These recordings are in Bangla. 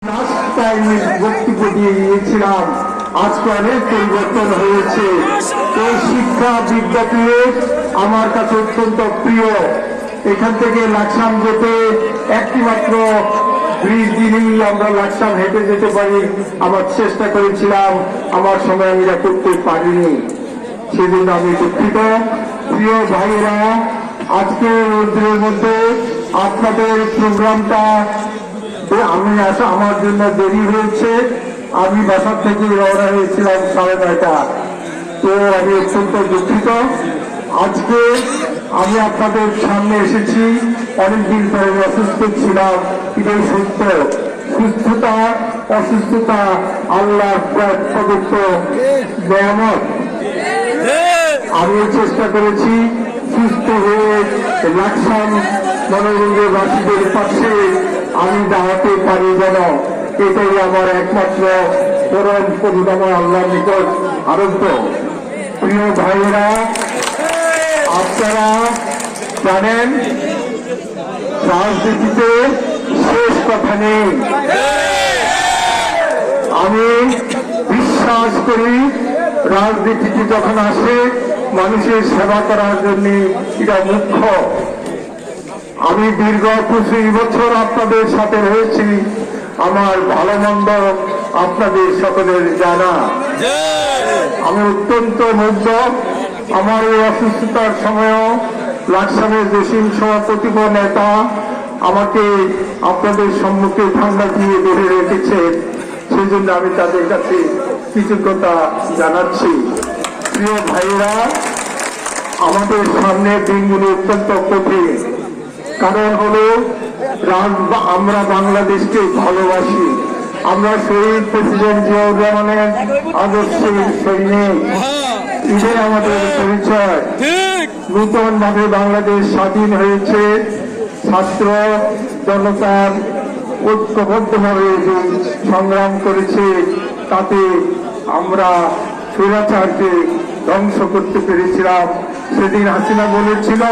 বক্তব্য দিয়ে গিয়েছিলাম, আজকে অনেক পরিবর্তন হয়েছে। এই শিক্ষা বিদ্যাপীঠ আমার কাছে অত্যন্ত প্রিয়। এখান থেকে লাকসাম যেতে একটি মাত্র ব্রিজ দিনেই আমরা লাকসাম হেঁটে যেতে পারি। আমার চেষ্টা করেছিলাম, আমার সময় আমি এটা করতে পারিনি, সেজন্য আমি দুঃখিত। প্রিয় ভাইয়েরা, আজকে রোদ্রের মধ্যে আপনাদের প্রোগ্রামটা আমি আসা আমার জন্য দেরি হয়েছে। আমি বাসার থেকে রওনা হয়েছিলাম 9:30। তো আমি অত্যন্ত দুঃখিত। আজকে আমি আপনাদের সামনে এসেছি, অনেকদিন পরে অসুস্থ ছিলাম, এটাই সত্য। সুস্থতা অসুস্থতা আল্লাহর প্রদত্ত নেয়ামত। আমি চেষ্টা করেছি সুস্থ হয়ে লাকসাম মনোরঞ্জের বাসীদের পাশে আমি দাঁড়াতে পারি যেন, এটাই আমার একমাত্র পরম করুণাময় আল্লাহর নিকট আরোগ্য। প্রিয় ভাইয়েরা, আপনারা জানেন রাজনীতিতে শেষ কথা নেই। আমি বিশ্বাস করি রাজনীতিতে যখন আসে মানুষের সেবা করার জন্য এটা মুখ্য। আমি দীর্ঘ 25 বছর আপনাদের সাথে রয়েছি, আমার ভালো মন্দ আপনাদের সকলের জানা। আমি অত্যন্ত মুগ্ধ। আমার এই অসুস্থতার সময়ও লাকসামের জসিম সভাপতি নেতা আমাকে আপনাদের সম্মুখে ঠান্ডা দিয়ে ধরে রেখেছে, সেই জন্য আমি তাদের কাছে কৃতজ্ঞতা জানাচ্ছি। প্রিয় ভাইরা, আমাদের সামনে দিনগুলো অত্যন্ত কঠিন। কারণ হলো আমরা বাংলাদেশকে ভালোবাসি, আমরা শহীদ প্রেসিডেন্ট জিয়াউর রহমানের আদর্শের সৈনিক, এটাই আমাদের পরিচয়। নূতন ভাবে বাংলাদেশ স্বাধীন হয়েছে, ছাত্র জনতার ঐক্যবদ্ধভাবে সংগ্রাম করেছে, তাতে আমরা স্বৈরাচারকে ধ্বংস করতে পেরেছিলাম। সেদিন হাসিনা বলেছিল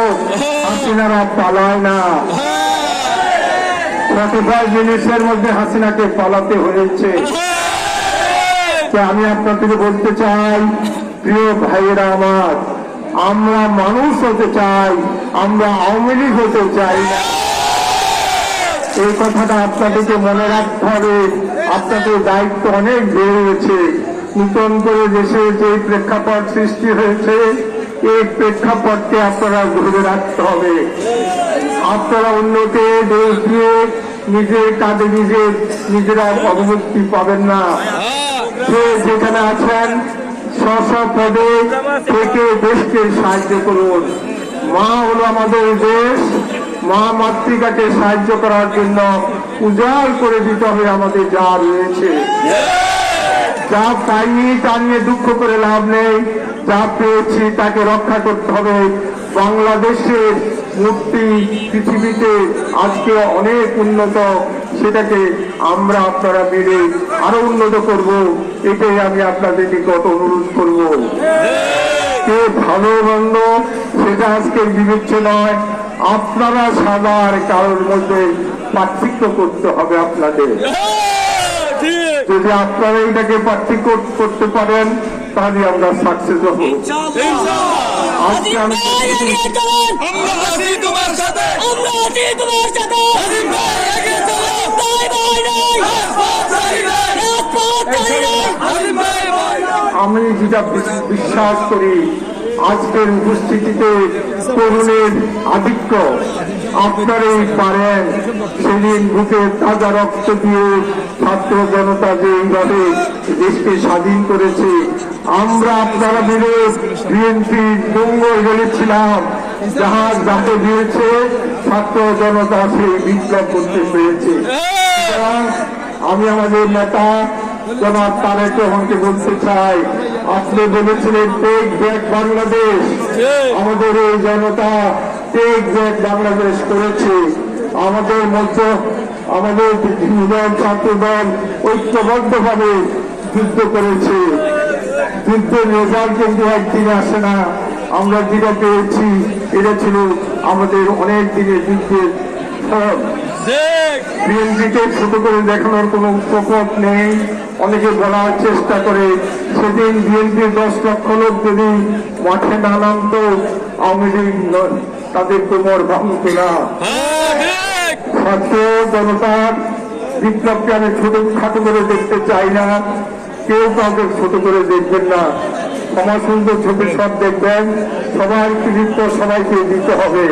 হাসিনারা পালায় না, 45 মিনিটের মধ্যে হাসিনাকে পালাতে হয়েছে। আমি আপনাদেরকে বলতে চাই, প্রিয় ভাইয়েরা আমার, আমরা মানুষ হতে চাই, আমরা আওয়ামী লীগ হতে চাই না। এই কথাটা আপনাদেরকে মনে রাখতে হবে। আপনাদের দায়িত্ব অনেক বেড়েছে। নতুন করে দেশে যে প্রেক্ষাপট সৃষ্টি হয়েছে, এই প্রেক্ষাপটকে আপনারা ধরে রাখতে হবে। আপনারা অন্যকে দোষ দিয়ে নিজের কাজে নিজেরা অবমুক্তি পাবেন না। সে যেখানে আছেন স্ব পদে থেকে দেশকে সাহায্য করুন। মা হলো আমাদের দেশ, মা মাতৃকাকে সাহায্য করার জন্য উজাড় করে দিতে হবে আমাদের যা রয়েছে। যা পাইনি তা নিয়ে দুঃখ করে লাভ নেই, যা পেয়েছি তাকে রক্ষা করতে হবে। বাংলাদেশের মূর্তি পৃথিবীতে আজকে অনেক উন্নত, সেটাকে আমরা আপনারা মিলে আরো উন্নত করব, এটাই আমি আপনাদের নিকট অনুরোধ করব। কে ভালো মন্দ সেটা আজকে বিবেচ্য নয়, আপনারা সাদার কারোর মধ্যে পার্থক্য করতে হবে আপনাদের। যদি আপনারা এটাকে পার্থক্য করতে পারেন তাহলে আমরা সাকসেস হব। আজকে আমি যেটা বিশ্বাস করি, আজকের উপস্থিতিতে তরুণের আধিক্য। আপনারাই পারেন। সেদিন বুকে তাজা রক্ত দিয়ে ছাত্র জনতা যে এইভাবে দেশকে স্বাধীন করেছে, আমরা আপনারা মিলে বিএনপি দঙ্গল গেলেছিলাম, জাহাজ যাকে দিয়েছে ছাত্র জনতা সেই বিপ্লব করতে পেরেছে। আমি আমাদের নেতা জনাব তারেক রহমানকে বলতে চাই, আপনি বলেছিলেন টেক ব্যাক বাংলাদেশ। আমাদের এই জনতা টেক ব্যাক বাংলাদেশ করেছে। আমাদের মধ্যে আমাদের ছাত্রদল ঐক্যবদ্ধভাবে যুদ্ধ করেছে। যুদ্ধের রেজাল্ট কিন্তু একদিনে আসে না। আমরা যেটা পেয়েছি এটা ছিল আমাদের অনেক দিনের যুদ্ধের ফল। বিএনপিকে ছোট করে দেখানোর কোনো প্রকট নেই। অনেকে বলার চেষ্টা করে সেদিন বিএনপির 10 লক্ষ লোক যদি মাঠে না নামতো আওয়ামী লীগ তাদের কোমর ভাঙত না। ছাত্র জনতার বিপ্লবকে আমি ছোটখাটো করে দেখতে চাই না, কেউ কাউকে ছোট করে দেখবেন না। সমাজ সুন্দর ভবিষ্যৎ দেখবেন, সবাই কৃতিত্ব সবাইকে দিতে হবে।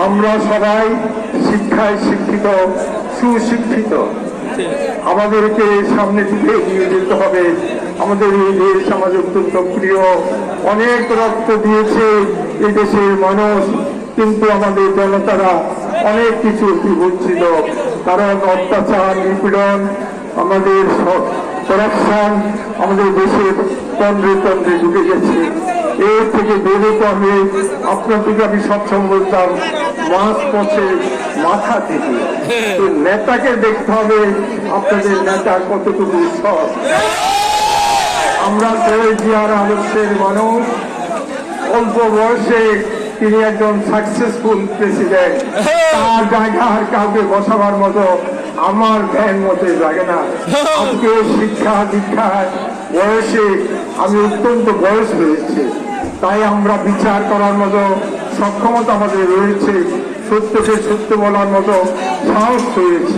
আমরা সবাই শিক্ষায় শিক্ষিত, সুশিক্ষিত, আমাদেরকে সামনে দিকে এগিয়ে যেতে হবে। আমাদের এই দেশ আমাদের অত্যন্ত প্রিয়, অনেক রক্ত দিয়েছে এই দেশের মানুষ, কিন্তু আমাদের জনতারা অনেক কিছু বঞ্চিত, কারণ অত্যাচার, নিপীড়ন, আমাদের করাপশন আমাদের দেশের তন্দ্রে তন্দ্রে ঢুকে গেছে। এর থেকে বেরোতে হবে। আপনাদেরকে আমি সবসময় বলতাম, মাছ পচে মাথা থেকে। তো নেতাকে দেখতে হবে আপনাদের নেতা কতটুকু সৎ। আমরা জিয়ার আদর্শের মানুষ, অল্প বয়সে তিনি একজন সাকসেসফুল প্রেসিডেন্ট। তার জায়গা আর কাউকে বসাবার মতো আমার ধ্যান মতে লাগে না। আজকে শিক্ষা দীক্ষার বয়সে আমি অত্যন্ত বয়স হয়েছে, তাই আমরা বিচার করার মতো সক্ষমতা আমাদের রয়েছে, সত্যকে সত্য বলার মতো সাহস হয়েছে।